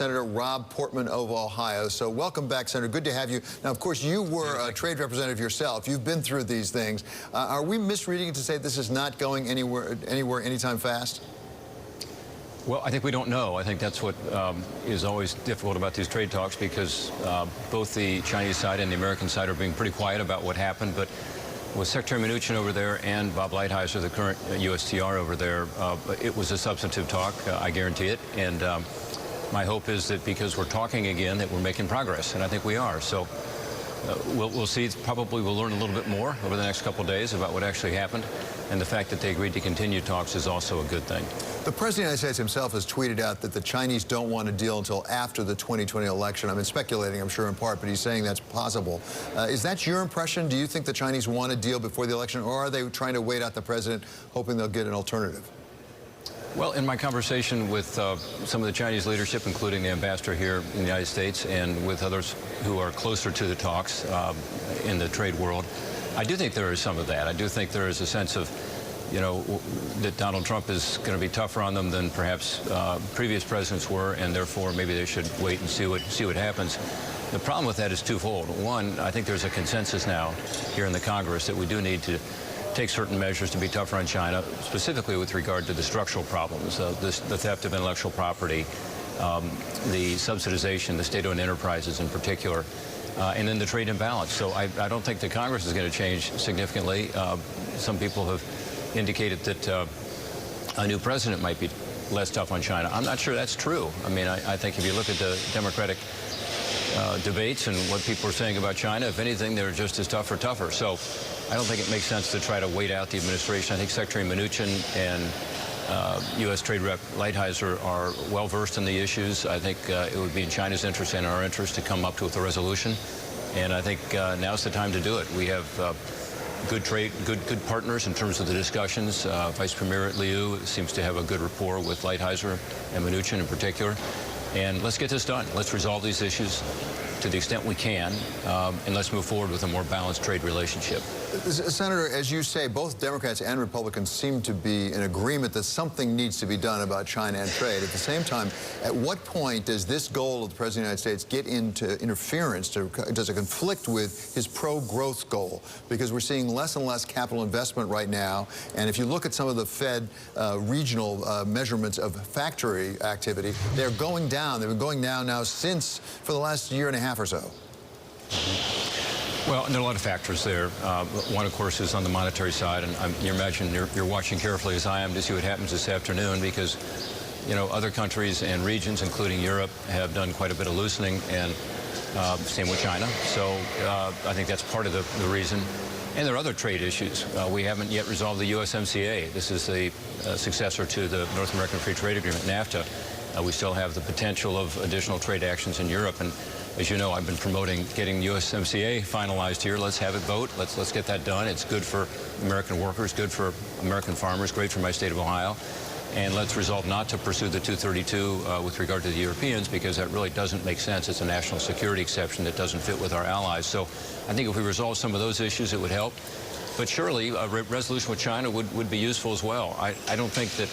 Senator Rob Portman of Ohio. So welcome back, Senator. Good to have you. Now, of course, you were a trade representative yourself. You've been through these things. Are we misreading it to say this is not going anywhere anytime fast? Well, I think we don't know. I think that's what is always difficult about these trade talks, because both the Chinese side and the American side are being pretty quiet about what happened. But with Secretary Mnuchin over there and Bob Lighthizer, the current USTR over there, it was a substantive talk, I guarantee it. And my hope is that because we're talking again, that we're making progress, and I think we are. So we'll see. Probably we'll learn a little bit more over the next couple of days about what actually happened, and the fact that they agreed to continue talks is also a good thing. The President of the United States himself has tweeted out that the Chinese don't want to deal until after the 2020 election. I mean, speculating, I'm sure, in part, but he's saying that's possible. Is that your impression? Do you think the Chinese want to deal before the election, or are they trying to wait out the President, hoping they'll get an alternative? Well, in my conversation with some of the Chinese leadership, including the ambassador here in the United States, and with others who are closer to the talks in the trade world, I do think there is some of that. I do think there is a sense of, you know, that Donald Trump is going to be tougher on them than perhaps previous presidents were, and therefore maybe they should wait and see what happens. The problem with that is twofold. One, I think there's a consensus now here in the Congress that we do need to take certain measures to be tougher on China, specifically with regard to the structural problems, the theft of intellectual property, the subsidization, the state-owned enterprises in particular, and then the trade imbalance. So I don't think the Congress is going to change significantly. Some people have indicated that a new president might be less tough on China. I'm not sure that's true. I mean, I think if you look at the Democratic debates and what people are saying about China, if anything, they're just as tough or tougher. So I don't think it makes sense to try to wait out the administration. I think Secretary Mnuchin and U.S. Trade Rep Lighthizer are well-versed in the issues. I think it would be in China's interest and our interest to come up with a resolution. And I think now's the time to do it. We have good partners in terms of the discussions. Vice Premier Liu seems to have a good rapport with Lighthizer and Mnuchin in particular. And let's get this done. Let's resolve these issues to the extent we can, and let's move forward with a more balanced trade relationship. Senator, as you say, both Democrats and Republicans seem to be in agreement that something needs to be done about China and trade. At the same time, at what point does this goal of the President of the United States get into interference? Does it conflict with his pro-growth goal? Because we're seeing less and less capital investment right now, and if you look at some of the Fed regional measurements of factory activity, they're going down. They've been going down now for the last year and a half or so. Well, and there are a lot of factors there. One, of course, is on the monetary side, and you imagine you're watching carefully, as I am, to see what happens this afternoon, because, you know, other countries and regions, including Europe, have done quite a bit of loosening, and same with China. So I think that's part of the reason. And there are other trade issues. We haven't yet resolved the USMCA. This is the successor to the North American Free Trade Agreement, NAFTA. We still have the potential of additional trade actions in Europe, and as you know, I've been promoting getting USMCA finalized here. Let's have it vote. Let's get that done. It's good for American workers, good for American farmers, great for my state of Ohio. And let's resolve not to pursue the 232 with regard to the Europeans, because that really doesn't make sense. It's a national security exception that doesn't fit with our allies. So I think if we resolve some of those issues, it would help. But surely a resolution with China would be useful as well. I don't think that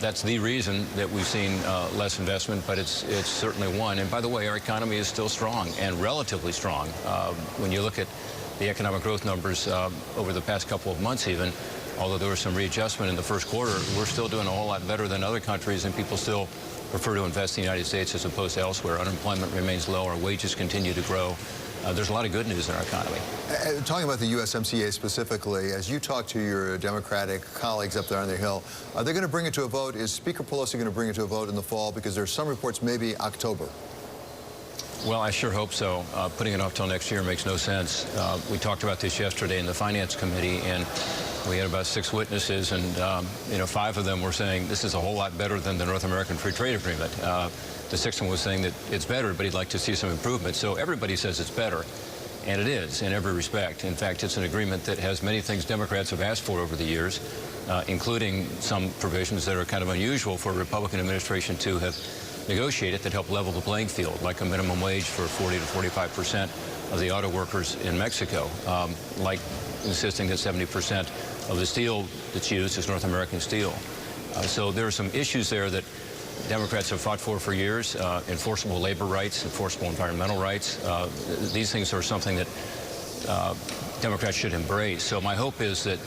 that's the reason that we've seen less investment, but it's certainly one. And by the way, our economy is still strong, and relatively strong. When you look at the economic growth numbers over the past couple of months even, although there was some readjustment in the first quarter, we're still doing a whole lot better than other countries, and people still prefer to invest in the United States as opposed to elsewhere. Unemployment remains low. Our wages continue to grow. There's a lot of good news in our economy. Talking about the USMCA specifically, as you talk to your Democratic colleagues up there on the Hill, are they going to bring it to a vote? Is Speaker Pelosi going to bring it to a vote in the fall? Because there's some reports maybe October. Well, I sure hope so. Putting it off till next year makes no sense. We talked about this yesterday in the Finance Committee, and we had about 6 witnesses, and you know, 5 of them were saying this is a whole lot better than the North American Free Trade Agreement. The 6th one was saying that it's better, but he'd like to see some improvement. So everybody says it's better, and it is in every respect. In fact, it's an agreement that has many things Democrats have asked for over the years, including some provisions that are kind of unusual for a Republican administration to have negotiated that help level the playing field, like a minimum wage for 40 to 45% of the auto workers in Mexico, like insisting that 70% of the steel that's used is North American steel. So there are some issues there that Democrats have fought for years, enforceable labor rights, enforceable environmental rights. These things are something that Democrats should embrace. So my hope is that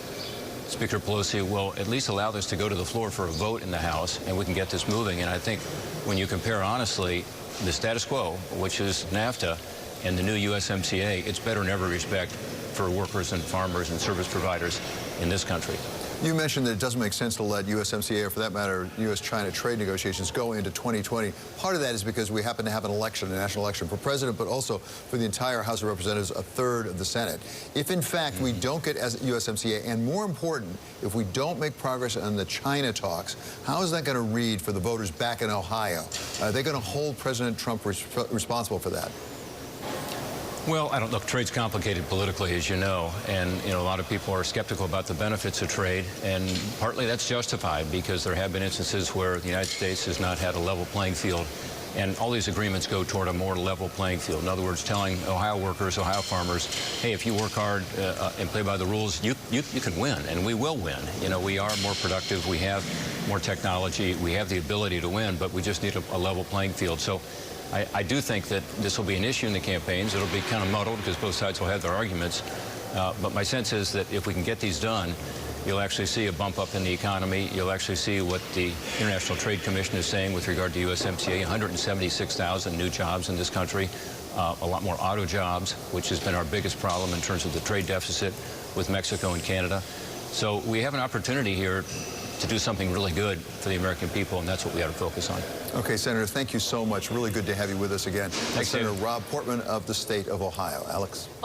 Speaker Pelosi will at least allow this to go to the floor for a vote in the House, and we can get this moving. And I think when you compare honestly the status quo, which is NAFTA, and the new USMCA, it's better in every respect for workers and farmers and service providers in this country. You mentioned that it doesn't make sense to let USMCA, or for that matter, U.S.-China trade negotiations go into 2020. Part of that is because we happen to have an election, a national election for president, but also for the entire House of Representatives, a third of the Senate. If, in fact, we don't get USMCA, and more important, if we don't make progress on the China talks, how is that going to read for the voters back in Ohio? Are they going to hold President Trump responsible for that? Well, I don't look, trade's complicated politically, as you know, and a lot of people are skeptical about the benefits of trade, and partly that's justified because there have been instances where the United States has not had a level playing field, and all these agreements go toward a more level playing field. In other words, telling Ohio workers, Ohio farmers, hey, if you work hard and play by the rules, you can win, and we will win. We are more productive, we have more technology, we have the ability to win, but we just need a level playing field. So I do think that this will be an issue in the campaigns. It'll be kind of muddled because both sides will have their arguments. But my sense is that if we can get these done, you'll actually see a bump up in the economy. You'll actually see what the International Trade Commission is saying with regard to USMCA, 176,000 new jobs in this country, a lot more auto jobs, which has been our biggest problem in terms of the trade deficit with Mexico and Canada. So we have an opportunity here to do something really good for the American people, and that's what we ought to focus on. Okay, Senator, thank you so much. Really good to have you with us again. Thanks, Senator Rob Portman of the state of Ohio. Alex. Well,